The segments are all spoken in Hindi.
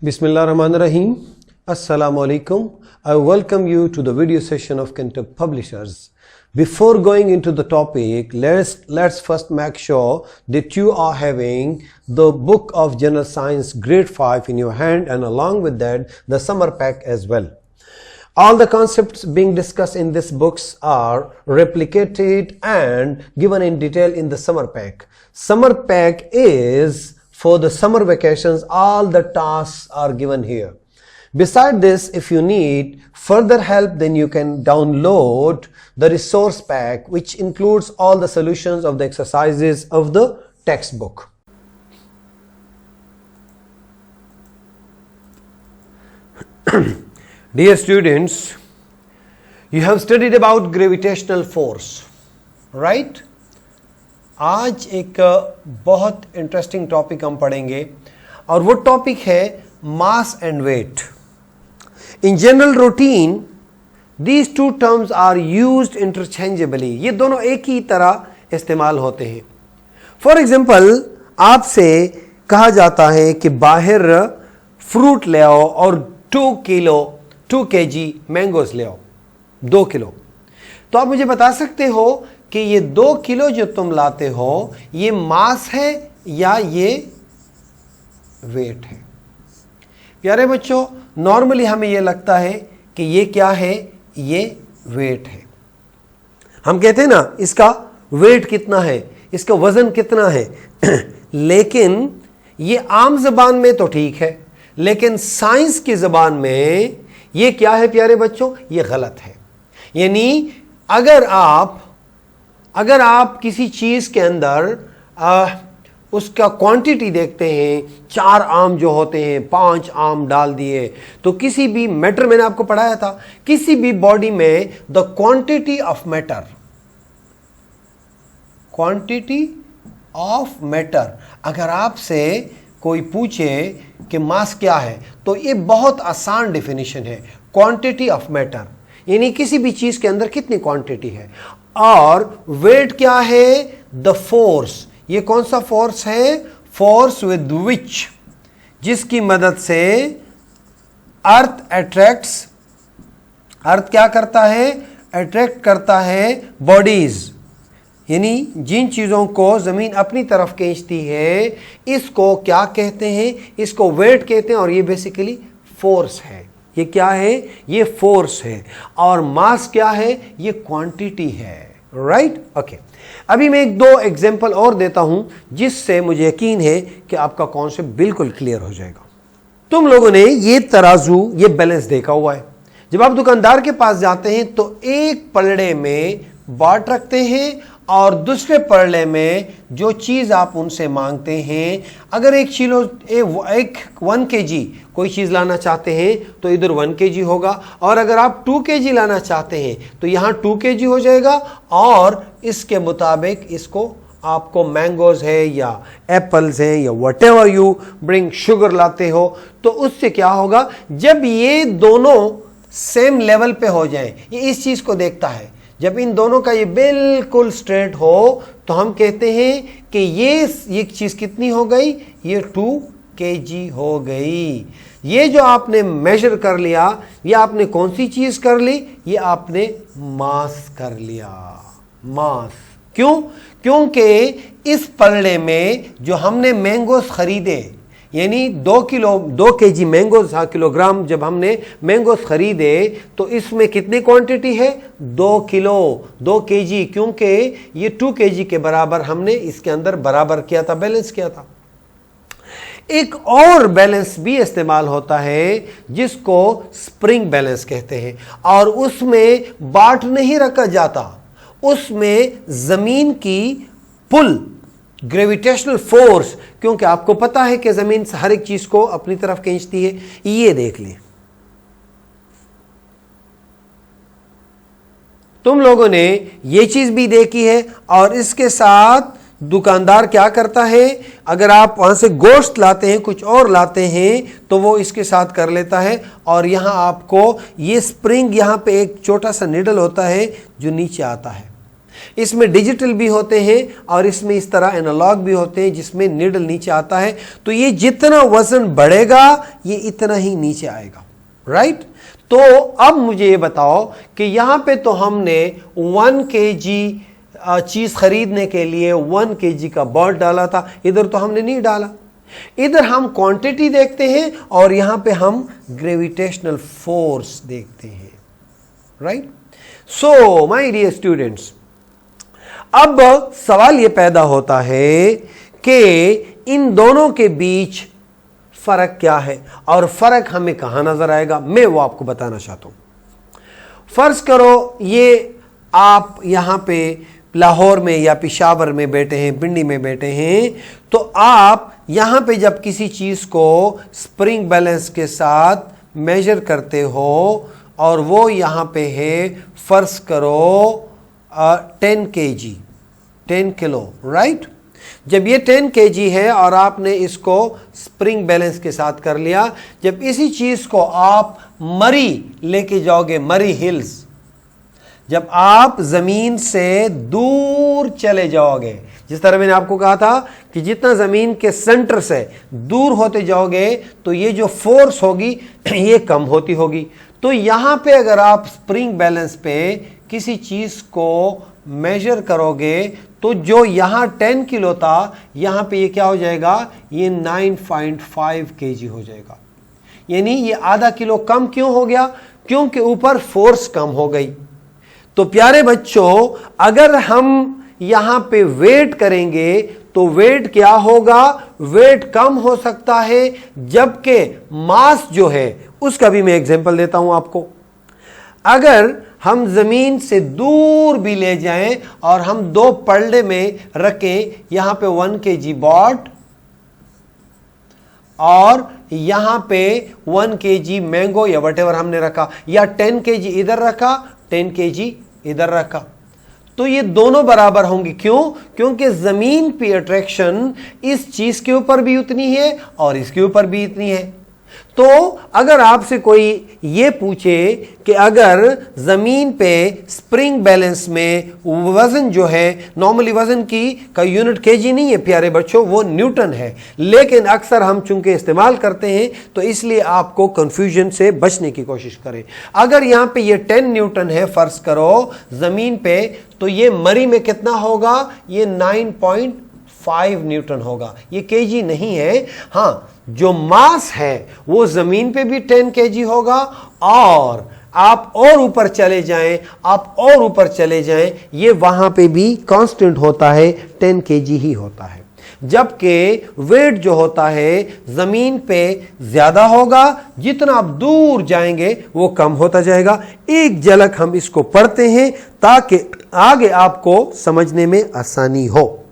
Bismillahirrahmanirrahim. Assalamu alaikum. I welcome you to the video session of Kentucky Publishers. Before going into the topic, let's first make sure that you are having the book of General Science grade 5 in your hand, and along with that the summer pack as well. All the concepts being discussed in these books are replicated and given in detail in the summer pack. Summer pack is for the summer vacations. All the tasks are given here. Beside this, if you need further help, then you can download the resource pack, which includes all the solutions of the exercises of the textbook. Dear students, you have studied about gravitational force, right? आज एक बहुत इंटरेस्टिंग टॉपिक हम पढ़ेंगे और वो टॉपिक है mass and weight. In general routine these two terms are used interchangeably. ये दोनों एक ही तरह इस्तेमाल होते हैं. फॉर एग्जांपल, आपसे कहा जाता है कि बाहर फ्रूट ले आओ और 2 kg मैंगोज ले आओ, 2 किलो. तो आप मुझे बता सकते हो कि ये 2 किलो जो तुम लाते हो ये मास है या ये वेट है? प्यारे बच्चों, नॉर्मली हमें ये लगता है कि ये क्या है, ये वेट है. हम कहते हैं ना इसका वेट कितना है, इसका वजन कितना है. लेकिन ये आम जबान में तो ठीक है, लेकिन साइंस की जबान में ये क्या है प्यारे बच्चों, ये गलत है. यानी अगर आप किसी चीज के अंदर उसका क्वांटिटी देखते हैं, 4 आम जो होते हैं 5 आम डाल दिए, तो किसी भी मैटर, मैंने आपको पढ़ाया था, किसी भी बॉडी में द क्वांटिटी ऑफ मैटर, अगर आपसे कोई पूछे कि मास क्या है, तो ये बहुत आसान डेफिनेशन है, क्वांटिटी ऑफ मैटर, यानी किसी भी चीज के अंदर कितनी क्वांटिटी है. और वेट क्या है, द फोर्स. ये कौन सा फोर्स है, फोर्स विद विच, जिसकी मदद से अर्थ क्या करता है, अट्रैक्ट करता है बॉडीज, यानी जिन चीजों को जमीन अपनी तरफ खींचती है, इसको क्या कहते हैं, इसको वेट कहते हैं. और ये बेसिकली फोर्स है. ये क्या है, ये फोर्स है. और मास क्या है, ये क्वांटिटी है. Right, okay. अभी मैं 1-2 एग्जांपल और देता हूं जिससे मुझे यकीन है कि आपका कॉन्सेप्ट बिल्कुल क्लियर हो जाएगा. तुम लोगों ने ये तराजू, ये बैलेंस देखा हुआ है. जब आप दुकानदार के पास जाते हैं तो एक पलड़े में बाट रखते हैं और दूसरे पलड़े में जो चीज आप उनसे मांगते हैं, अगर 1 kg कोई चीज लाना चाहते हैं तो इधर 1 kg होगा, और अगर आप 2 kg लाना चाहते हैं तो यहां 2 kg हो जाएगा. और इसके मुताबिक इसको आपको मैंगोज है या एप्पल्स है या व्हाटएवर यू ब्रिंग, शुगर लाते हो, तो उससे क्या होगा, जब ये दोनों सेम लेवल पे हो जाएं, ये इस चीज को देखता है. जब इन दोनों का ये बिल्कुल स्ट्रेट हो तो हम कहते हैं कि ये चीज कितनी हो गई, ये 2 kg हो गई. ये जो आपने मेजर कर लिया, ये आपने कौन सी चीज कर ली, ये आपने मास कर लिया. मास क्यों? क्योंकि इस पलड़े में जो हमने मैंगोस खरीदे, यानी 2 kg मैंगोस, किलोग्राम जब हमने मैंगोस खरीदे, तो इसमें कितनी क्वांटिटी है, 2 kg, क्योंकि ये 2 kg के बराबर हमने इसके अंदर बराबर किया था, बैलेंस किया था. एक और बैलेंस भी इस्तेमाल होता है जिसको स्प्रिंग बैलेंस कहते हैं, और उसमें बाट नहीं रखा जाता, उसमें जमीन की पुल, ग्रेविटेशनल फोर्स, क्योंकि आपको पता है कि जमीन हर एक चीज को अपनी तरफ खींचती है. ये देख लें, तुम लोगों ने ये चीज भी देखी है. और इसके साथ दुकानदार क्या करता है, अगर आप वहां से गोश्त लाते हैं, कुछ और लाते हैं, तो वो इसके साथ कर लेता है. और यहां आपको ये स्प्रिंग, यहां पे एक छोटा सा निडल होता है जो नीचे आता है. इसमें डिजिटल भी होते हैं और इसमें इस तरह एनालॉग भी होते हैं जिसमें नीडल नीचे आता है। तो ये जितना वजन बढ़ेगा ये इतना ही नीचे आएगा, राइट। तो अब मुझे ये बताओ कि यहां पे तो हमने 1 kg चीज खरीदने के लिए 1 kg का बॉल डाला था, इधर तो हमने नहीं डाला। इधर हम क्वांटिटी देखते हैं और यहां पे हम ग्रेविटेशनल फोर्स देखते हैं, right. So my dear students, अब सवाल यह पैदा होता है कि इन दोनों के बीच फर्क क्या है और फर्क हमें कहां नजर आएगा, मैं वो आपको बताना चाहता हूं। फर्ज करो ये आप यहां पे लाहौर में या पेशावर में बैठे हैं, पिंडी में बैठे हैं, तो आप यहां पे जब किसी चीज को स्प्रिंग बैलेंस के साथ मेजर करते हो और वो यहां पे है फर्ज करो 10 kg, 10 किलो, राइट। जब ये 10 kg है और आपने इसको स्प्रिंग बैलेंस के साथ कर लिया, जब इसी चीज को आप मरी लेके जाओगे, मरी हिल्स, जब आप जमीन से दूर चले जाओगे, जिस तरह मैंने आपको कहा था कि जितना जमीन के सेंटर से दूर होते जाओगे तो ये जो फोर्स होगी ये कम होती होगी। तो यहां पे अगर आप स्प्रिंग बैलेंस पे किसी चीज को मेजर करोगे तो जो यहां 10 किलो था यहां पे ये क्या हो जाएगा, ये 9.5 kg हो जाएगा। यानी ये आधा किलो कम क्यों हो गया, क्योंकि ऊपर फोर्स कम हो गई। तो प्यारे बच्चों, अगर हम यहां पे वेट करेंगे तो वेट क्या होगा, वेट कम हो सकता है, जबकि मास जो है उसका भी मैं एग्जांपल देता हूं आपको। अगर हम जमीन से दूर भी ले जाएं और हम 2 पलड़े में रखें, यहां पे 1 kg बॉट और यहां पे 1 kg मैंगो या वटेवर हमने रखा, या 10 kg इधर रखा, 10 kg इधर रखा, तो ये दोनों बराबर होंगे। क्यों? क्योंकि जमीन पे अट्रैक्शन इस चीज के ऊपर भी उतनी है और इसके ऊपर भी इतनी है। तो अगर आपसे कोई ये पूछे कि अगर जमीन पे स्प्रिंग बैलेंस में वजन जो है, नॉर्मली वजन की का यूनिट केजी नहीं है प्यारे बच्चों, वो न्यूटन है, लेकिन अक्सर हम चूंकि इस्तेमाल करते हैं तो इसलिए आपको कंफ्यूजन से बचने की कोशिश करें। अगर यहां पे ये 10 न्यूटन है फर्ज करो जमीन पे, तो ये मरी में कितना होगा, ये 9.5 न्यूटन होगा, ये केजी नहीं है। हाँ, जो मास है वो जमीन पे भी 10 kg होगा और आप और ऊपर चले जाएं, आप और ऊपर चले जाएं, ये वहां पे भी कांस्टेंट होता है, 10 kg ही होता है। जबकि वेट जो होता है जमीन पे ज्यादा होगा, जितना आप दूर जाएंगे वो कम होता जाएगा। एक झलक हम इसको पढ़ते हैं ताकि आगे आपको समझने में आसानी हो।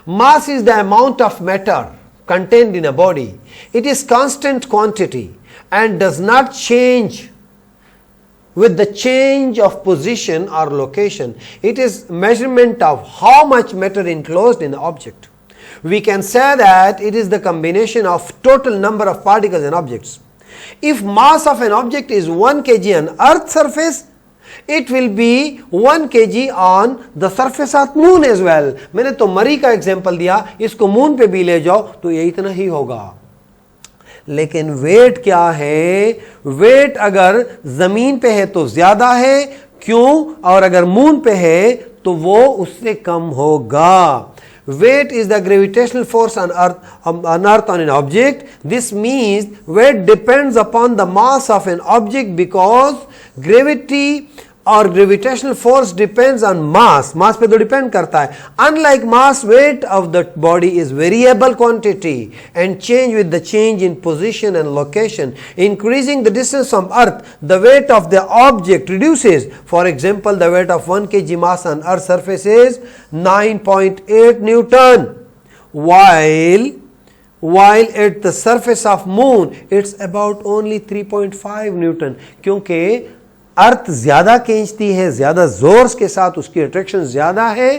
Mass is the amount of matter contained in a body. It is constant quantity and does not change with the change of position or location. It is measurement of how much matter enclosed in the object. We can say that it is the combination of total number of particles and objects. If mass of an object is 1 kg on earth surface, it will be 1 kg on the surface of moon as well. मैंने तो मरी का एग्जांपल दिया, इसको मून पे भी ले जाओ तो ये इतना ही होगा। लेकिन वेट क्या है, वेट अगर जमीन पे है तो ज्यादा है, क्यों, और अगर मून पे है तो वो उससे कम होगा। Weight is the gravitational force on earth on an object. This means weight depends upon the mass of an object because gravity or gravitational force depends on mass. Mass पे तो depend करता है। Unlike mass, weight of the body is variable quantity and change with the change in position and location. Increasing the distance from earth, the weight of the object reduces. For example, the weight of 1 kg mass on earth surface is 9.8 Newton, while at the surface of moon it's about only 3.5 Newton. क्योंकि अर्थ ज्यादा खींचती है, ज्यादा जोर के साथ उसकी अट्रैक्शन ज्यादा है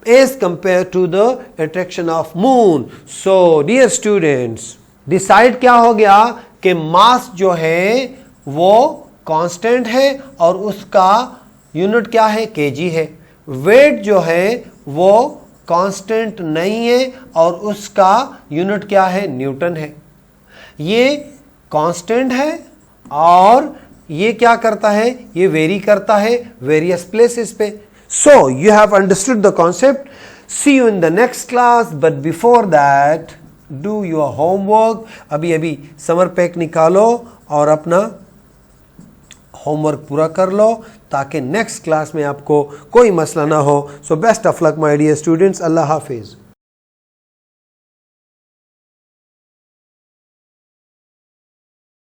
as compared to the attraction of moon. So dear students, decide क्या हो गया कि मास जो है वो कांस्टेंट है और उसका यूनिट क्या है, केजी है। वेट जो है वो कांस्टेंट नहीं है और उसका यूनिट क्या है, न्यूटन है। ये कांस्टेंट है और ये क्या करता है, ये वेरी करता है वेरियस प्लेसेस पे। So you have understood the concept. See you in the next class, but before that do your homework. अभी समर पैक निकालो और अपना होमवर्क पूरा कर लो ताकि नेक्स्ट क्लास में आपको कोई मसला ना हो। So best of luck my dear students, अल्लाह हाफिज।